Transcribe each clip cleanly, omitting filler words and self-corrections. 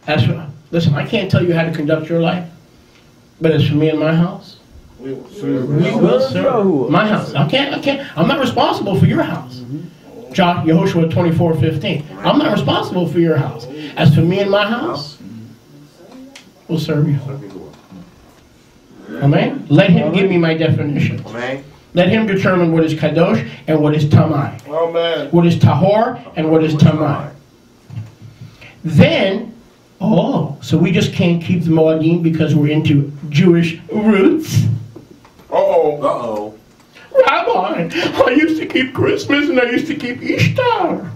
Listen, I can't tell you how to conduct your life, but as for me and my house, we will serve my house. I can't. I'm not responsible for your house. John, Yehoshua 24:15. I'm not responsible for your house. As for me and my house, we'll serve you. Amen? Let him give me my definitions. Amen. Let him determine what is kadosh and what is tamai. Amen. What is tahor and what is tamai. Then, so we just can't keep the Moadim because we're into Jewish roots? Uh-oh. Rabbi, I used to keep Christmas and I used to keep Ishtar.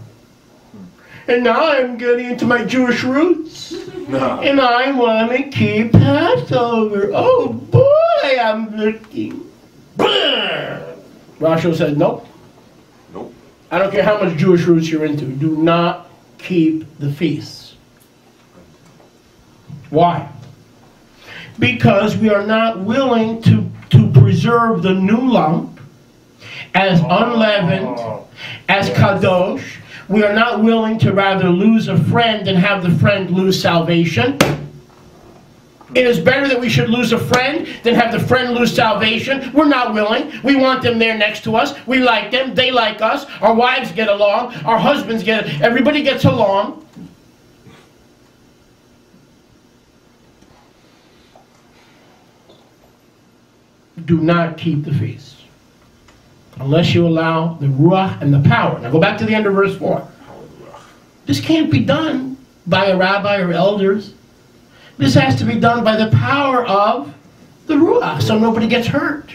And now I'm getting into my Jewish roots. No. And I want to keep Passover. Oh boy, I'm looking. Rasho said, nope. Nope. I don't care how much Jewish roots you're into. Do not keep the feasts. Why? Because we are not willing to preserve the new lump as unleavened, as kadosh. We are not willing to rather lose a friend than have the friend lose salvation. It is better that we should lose a friend than have the friend lose salvation. We're not willing. We want them there next to us. We like them. They like us. Our wives get along. Our husbands get it. Everybody gets along. Do not keep the feast unless you allow the ruach and the power. Now go back to the end of verse 4. This can't be done by a rabbi or elders. This has to be done by the power of the ruach, so nobody gets hurt.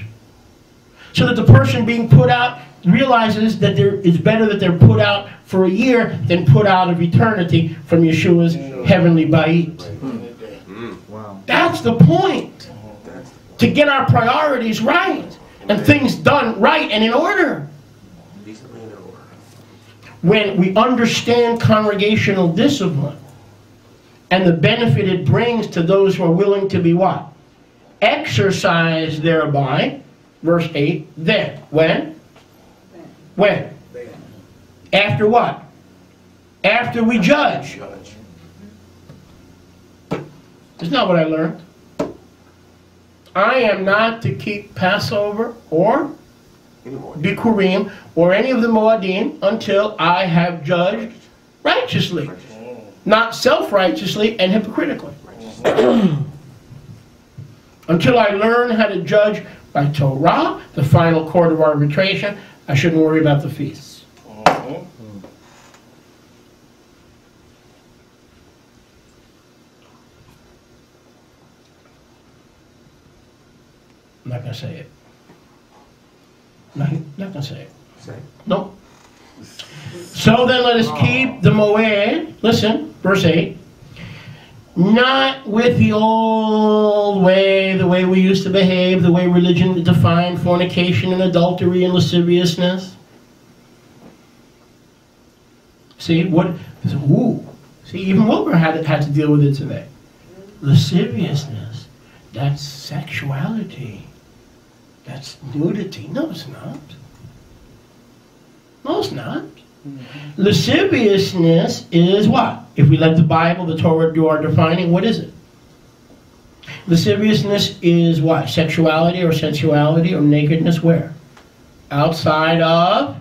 So that the person being put out realizes that it's better that they're put out for a year than put out of eternity from Yeshua's heavenly bayit. Wow. That's the point. To get our priorities right and things done right and in order. When we understand congregational discipline and the benefit it brings to those who are willing to be what? Exercised thereby. Verse 8, then. When? When? After what? After we judge. That's not what I learned. I am not to keep Passover or Bikurim or any of the Moadim until I have judged righteously. Not self-righteously and hypocritically. Until I learn how to judge by Torah, the final court of arbitration, I shouldn't worry about the feasts. I'm not going to say it. Not going to say it. Say it. No. So then let us keep the moed, listen, verse 8, not with the old way, the way we used to behave, the way religion defined fornication and adultery and lasciviousness. See, even Wilbur had to deal with it today. Lasciviousness, that's sexuality. That's nudity. No, it's not. No, it's not. Lasciviousness is what? If we let the Bible, the Torah do our defining, what is it? Lasciviousness is what? Sexuality or sensuality or nakedness where? Outside of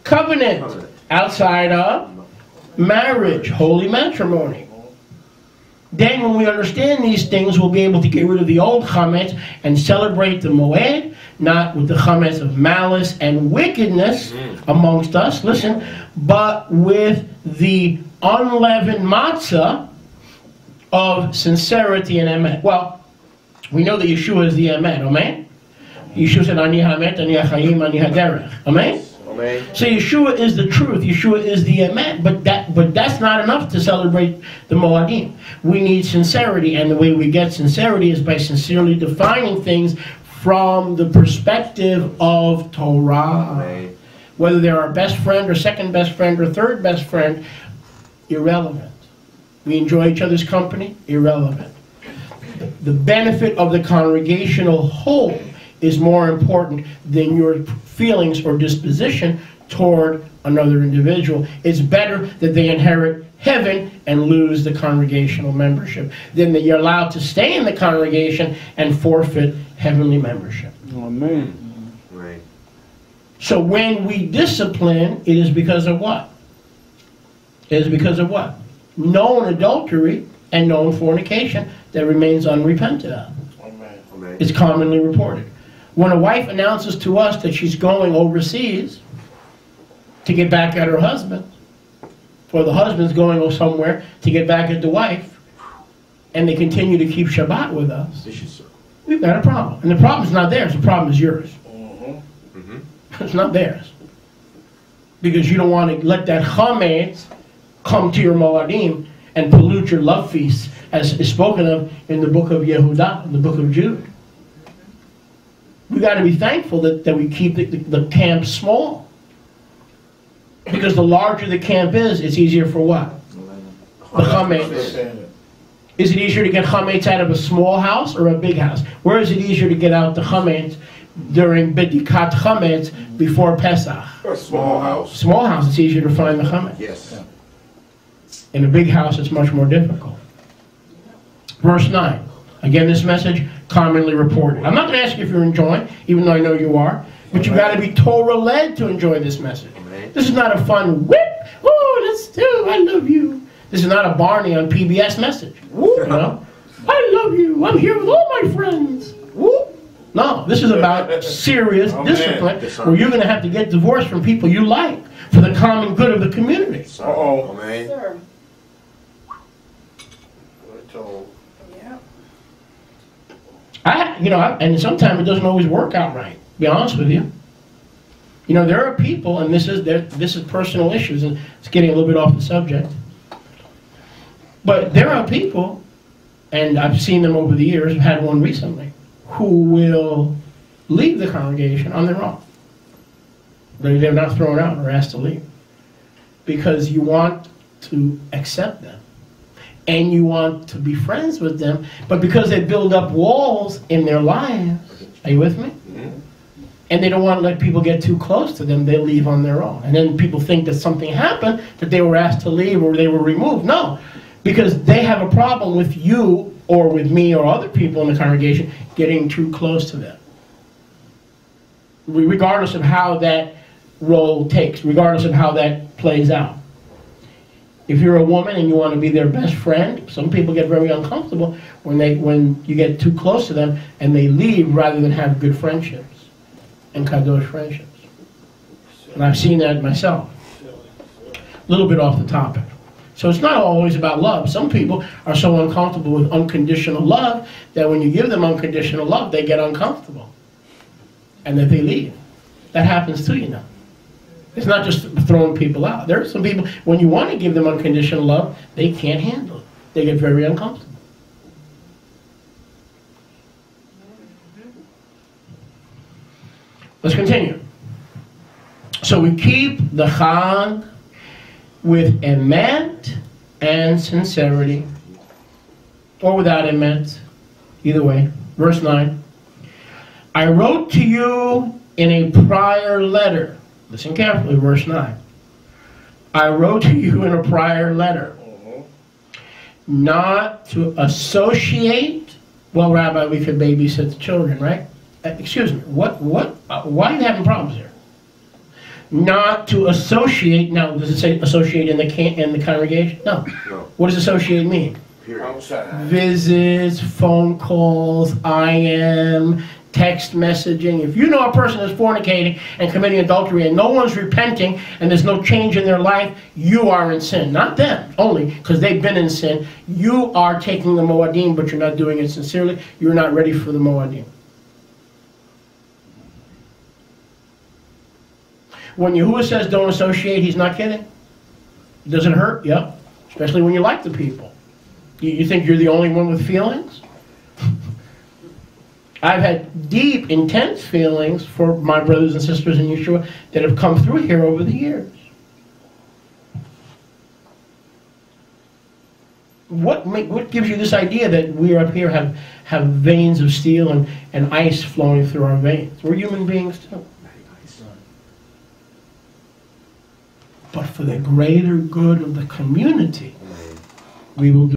covenant. Outside of marriage, holy matrimony. Then when we understand these things, we'll be able to get rid of the old chametz and celebrate the moed, not with the chametz of malice and wickedness amongst us, listen, but with the unleavened matzah of sincerity and emet. Well, we know that Yeshua is the emet, amen? Yeshua said, Ani hamet, ani hachayim, ani haderech, amen? So Yeshua is the truth, Yeshua is the emet, but that's not enough to celebrate the Moadim. We need sincerity, and the way we get sincerity is by sincerely defining things from the perspective of Torah. Whether they're our best friend or second best friend or third best friend, irrelevant. We enjoy each other's company, irrelevant. The benefit of the congregational whole is more important than your feelings or disposition toward another individual, it's better that they inherit heaven and lose the congregational membership than that you're allowed to stay in the congregation and forfeit heavenly membership. Amen. Right. So when we discipline, it is because of what? It is because of what? Known adultery and known fornication that remains unrepented of. Amen. Amen. It's commonly reported. When a wife announces to us that she's going overseas to get back at her husband, or the husband's going somewhere to get back at the wife, and they continue to keep Shabbat with us, we've got a problem. And the problem's not theirs, the problem is yours. It's not theirs. Because you don't want to let that chametz come to your moadim and pollute your love feasts, as is spoken of in the book of Yehudah, in the book of Jude. We've got to be thankful that we keep the camp small. Because the larger the camp is, it's easier for what? The chametz. Is it easier to get chametz out of a small house or a big house? Where is it easier to get out the chametz during bedikat chametz before Pesach? A small house. Small house, it's easier to find the chametz. Yes. In a big house, it's much more difficult. Verse 9. Again, this message commonly reported. I'm not going to ask you if you're enjoying, even though I know you are, but you've got to be Torah-led to enjoy this message. This is not a fun whip. Oh, let's do. I love you. This is not a Barney on PBS message. You know? I love you. I'm here with all my friends. No, this is about serious discipline where you're going to have to get divorced from people you like for the common good of the community. Uh-oh. Amen. Sir. Yeah. And sometimes it doesn't always work out right. To be honest with you. You know, there are people, and this is personal issues, and it's getting a little bit off the subject. But there are people, and I've seen them over the years, I've had one recently, who will leave the congregation on their own. They're not thrown out or asked to leave. Because you want to accept them. And you want to be friends with them. But because they build up walls in their lives, are you with me? And they don't want to let people get too close to them, they leave on their own. And then people think that something happened, that they were asked to leave or they were removed. No, because they have a problem with you or with me or other people in the congregation getting too close to them. Regardless of how that role takes, regardless of how that plays out. If you're a woman and you want to be their best friend, some people get very uncomfortable when you get too close to them and they leave rather than have good friendships. And kadosh friendships. And I've seen that myself. A little bit off the topic. So it's not always about love. Some people are so uncomfortable with unconditional love that when you give them unconditional love, they get uncomfortable. And that they leave. That happens too, you know. It's not just throwing people out. There are some people, when you want to give them unconditional love, they can't handle it. They get very uncomfortable. Let's continue. So we keep the Chag with emet and sincerity, or without emet, either way. Verse 9. I wrote to you in a prior letter. Listen carefully, verse 9. I wrote to you in a prior letter not to associate. Well, Rabbi, we could babysit the children, right? Excuse me, why are you having problems here? Not to associate. Now, does it say associate in the congregation? No. What does associate mean? Visits, phone calls, IM, text messaging. If you know a person is fornicating and committing adultery and no one's repenting and there's no change in their life, you are in sin. Not them, only because they've been in sin. You are taking the moadim, but you're not doing it sincerely. You're not ready for the moadim. When Yahuwah says don't associate, he's not kidding. Does it hurt? Yeah. Especially when you like the people. You think you're the only one with feelings? I've had deep, intense feelings for my brothers and sisters in Yeshua that have come through here over the years. What gives you this idea that we up here have veins of steel and ice flowing through our veins? We're human beings too. for the greater good of the community, we will do